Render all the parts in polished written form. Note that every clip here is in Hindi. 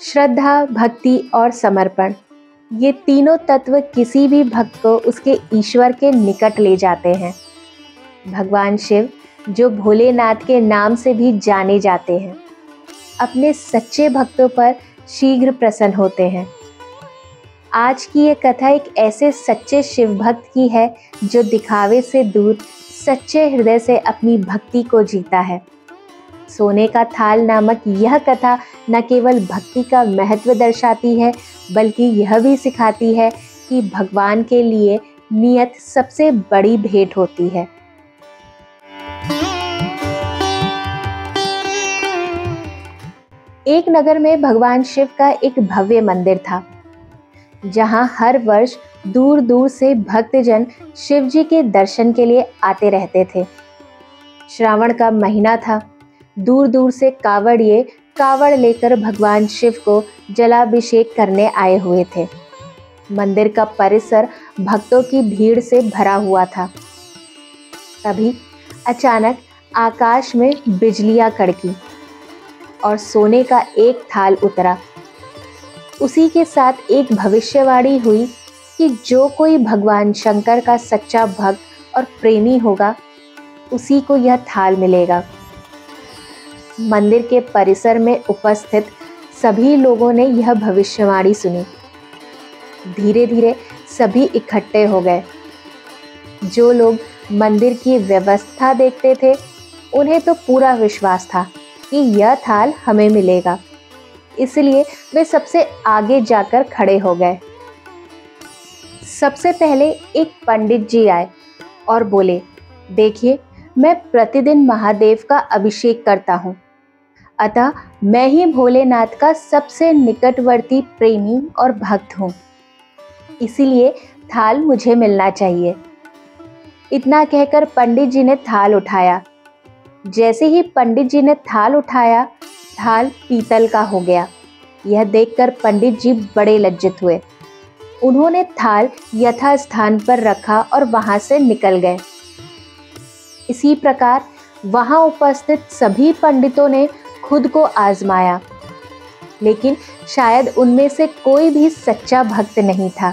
श्रद्धा, भक्ति और समर्पण, ये तीनों तत्व किसी भी भक्त को उसके ईश्वर के निकट ले जाते हैं। भगवान शिव, जो भोलेनाथ के नाम से भी जाने जाते हैं, अपने सच्चे भक्तों पर शीघ्र प्रसन्न होते हैं। आज की ये कथा एक ऐसे सच्चे शिव भक्त की है जो दिखावे से दूर सच्चे हृदय से अपनी भक्ति को जीता है। सोने का थाल नामक यह कथा न केवल भक्ति का महत्व दर्शाती है, बल्कि यह भी सिखाती है कि भगवान के लिए नियत सबसे बड़ी भेंट होती है। एक नगर में भगवान शिव का एक भव्य मंदिर था, जहां हर वर्ष दूर दूर से भक्तजन शिव जी के दर्शन के लिए आते रहते थे। श्रावण का महीना था। दूर दूर से कावड़िए कावड़ लेकर भगवान शिव को जलाभिषेक करने आए हुए थे। मंदिर का परिसर भक्तों की भीड़ से भरा हुआ था। तभी अचानक आकाश में बिजलियां कड़की और सोने का एक थाल उतरा। उसी के साथ एक भविष्यवाणी हुई कि जो कोई भगवान शंकर का सच्चा भक्त और प्रेमी होगा, उसी को यह थाल मिलेगा। मंदिर के परिसर में उपस्थित सभी लोगों ने यह भविष्यवाणी सुनी। धीरे धीरे सभी इकट्ठे हो गए। जो लोग मंदिर की व्यवस्था देखते थे, उन्हें तो पूरा विश्वास था कि यह थाल हमें मिलेगा, इसलिए वे सबसे आगे जाकर खड़े हो गए। सबसे पहले एक पंडित जी आए और बोले, देखिए, मैं प्रतिदिन महादेव का अभिषेक करता हूँ, अतः मैं ही भोलेनाथ का सबसे निकटवर्ती प्रेमी और भक्त हूँ, इसीलिए थाल मुझे मिलना चाहिए। इतना कहकर पंडित जी ने थाल उठाया। जैसे ही पंडित जी ने थाल उठाया, थाल पीतल का हो गया। यह देखकर पंडित जी बड़े लज्जित हुए। उन्होंने थाल यथास्थान पर रखा और वहां से निकल गए। इसी प्रकार वहां उपस्थित सभी पंडितों ने खुद को आजमाया, लेकिन शायद उनमें से कोई भी सच्चा भक्त नहीं था।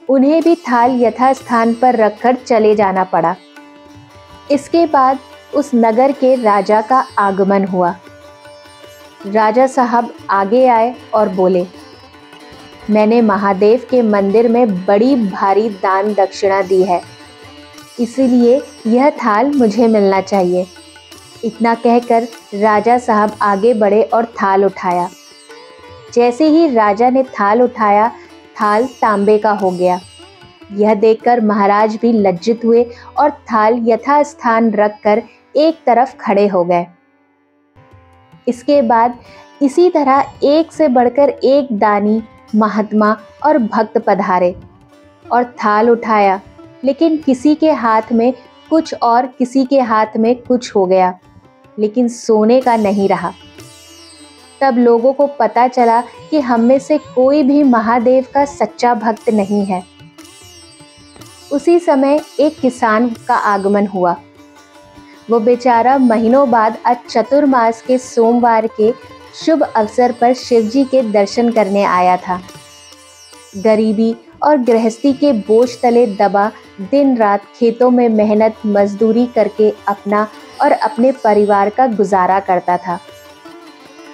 उन्हें भी थाल यथास्थान पर रखकर चले जाना पड़ा। इसके बाद उस नगर के राजा का आगमन हुआ। राजा साहब आगे आए और बोले, मैंने महादेव के मंदिर में बड़ी भारी दान दक्षिणा दी है, इसलिए यह थाल मुझे मिलना चाहिए। इतना कहकर राजा साहब आगे बढ़े और थाल उठाया। जैसे ही राजा ने थाल उठाया, थाल तांबे का हो गया। यह देखकर महाराज भी लज्जित हुए और थाल यथास्थान रखकर एक तरफ खड़े हो गए। इसके बाद इसी तरह एक से बढ़कर एक दानी, महात्मा और भक्त पधारे और थाल उठाया, लेकिन किसी के हाथ में कुछ और किसी के हाथ में कुछ हो गया, लेकिन सोने का नहीं रहा। तब लोगों को पता चला कि हम में से कोई भी महादेव का सच्चा भक्त नहीं है। उसी समय एक किसान का आगमन हुआ। वो बेचारा महीनों बाद आज चतुर्मास के सोमवार के शुभ अवसर पर शिवजी के दर्शन करने आया था। गरीबी और गृहस्थी के बोझ तले दबा दिन रात खेतों में मेहनत मजदूरी करके अपना और अपने परिवार का गुजारा करता था।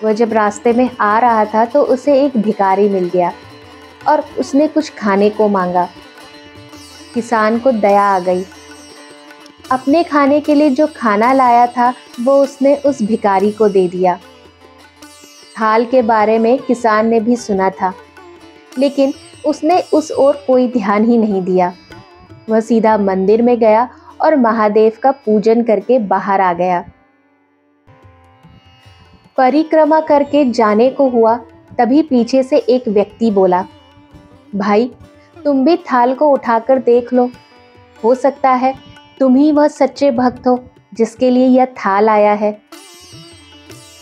वह जब रास्ते में आ रहा था तो उसे एक भिखारी मिल गया और उसने कुछ खाने को मांगा। किसान को दया आ गई। अपने खाने के लिए जो खाना लाया था, वो उसने उस भिखारी को दे दिया। थाल के बारे में किसान ने भी सुना था, लेकिन उसने उस ओर कोई ध्यान ही नहीं दिया। वह सीधा मंदिर में गया और महादेव का पूजन करके बाहर आ गया। परिक्रमा करके जाने को हुआ, तभी पीछे से एक व्यक्ति बोला, भाई, तुम भी थाल को उठाकर देख लो, हो सकता है तुम ही वह सच्चे भक्त हो जिसके लिए यह थाल आया है।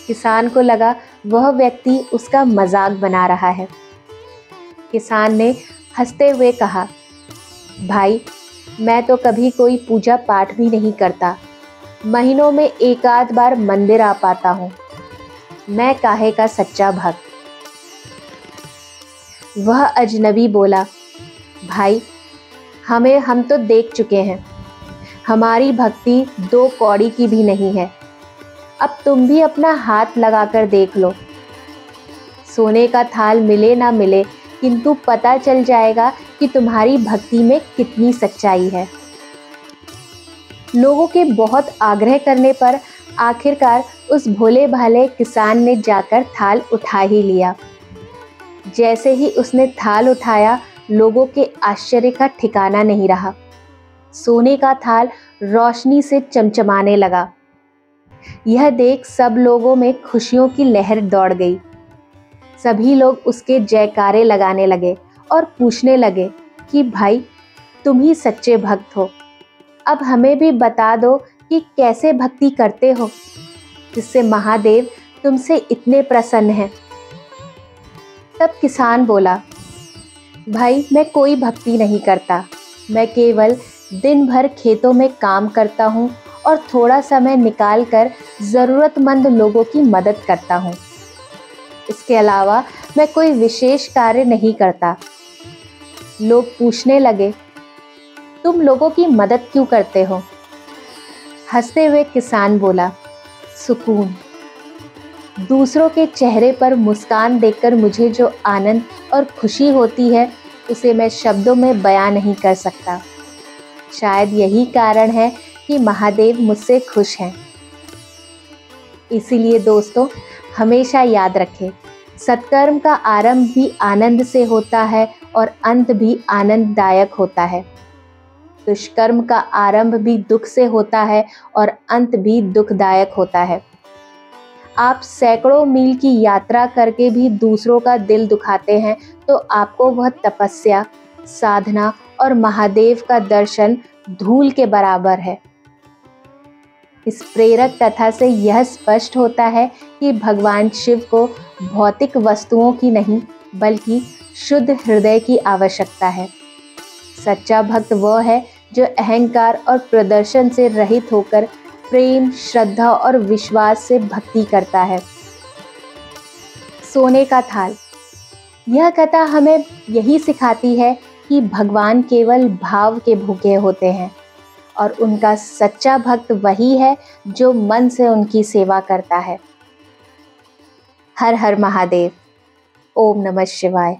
किसान को लगा वह व्यक्ति उसका मजाक बना रहा है। किसान ने हंसते हुए कहा, भाई, मैं तो कभी कोई पूजा पाठ भी नहीं करता, महीनों में एक आध बार मंदिर आ पाता हूँ। मैं काहे का सच्चा भक्त। वह अजनबी बोला, भाई हम तो देख चुके हैं, हमारी भक्ति 2 कौड़ी की भी नहीं है। अब तुम भी अपना हाथ लगाकर देख लो। सोने का थाल मिले ना मिले, किंतु पता चल जाएगा कि तुम्हारी भक्ति में कितनी सच्चाई है। लोगों के बहुत आग्रह करने पर आखिरकार उस भोले भाले किसान ने जाकर थाल उठा ही लिया। जैसे ही उसने थाल उठाया, लोगों के आश्चर्य का ठिकाना नहीं रहा। सोने का थाल रोशनी से चमचमाने लगा। यह देख सब लोगों में खुशियों की लहर दौड़ गई। सभी लोग उसके जयकारे लगाने लगे और पूछने लगे कि भाई तुम ही सच्चे भक्त हो, अब हमें भी बता दो कि कैसे भक्ति करते हो, जिससे महादेव तुमसे इतने प्रसन्न हैं। तब किसान बोला, भाई मैं कोई भक्ति नहीं करता, मैं केवल दिन भर खेतों में काम करता हूँ और थोड़ा समय निकालकर ज़रूरतमंद लोगों की मदद करता हूँ। इसके अलावा मैं कोई विशेष कार्य नहीं करता। लोग पूछने लगे, तुम लोगों की मदद क्यों करते हो? हंसते हुए किसान बोला, सुकून। दूसरों के चेहरे पर मुस्कान देखकर मुझे जो आनंद और खुशी होती है, उसे मैं शब्दों में बयां नहीं कर सकता। शायद यही कारण है कि महादेव मुझसे खुश हैं। इसीलिए दोस्तों, हमेशा याद रखें, सत्कर्म का आरंभ भी आनंद से होता है और अंत भी आनंददायक होता है। दुष्कर्म का आरंभ भी दुख से होता है और अंत भी दुखदायक होता है। आप सैकड़ों मील की यात्रा करके भी दूसरों का दिल दुखाते हैं तो आपको वह तपस्या, साधना और महादेव का दर्शन धूल के बराबर है। इस प्रेरक कथा से यह स्पष्ट होता है कि भगवान शिव को भौतिक वस्तुओं की नहीं, बल्कि शुद्ध हृदय की आवश्यकता है। सच्चा भक्त वह है जो अहंकार और प्रदर्शन से रहित होकर प्रेम, श्रद्धा और विश्वास से भक्ति करता है। सोने का थाल। यह कथा हमें यही सिखाती है कि भगवान केवल भाव के भूखे होते हैं और उनका सच्चा भक्त वही है जो मन से उनकी सेवा करता है। हर हर महादेव। ओम नमः शिवाय।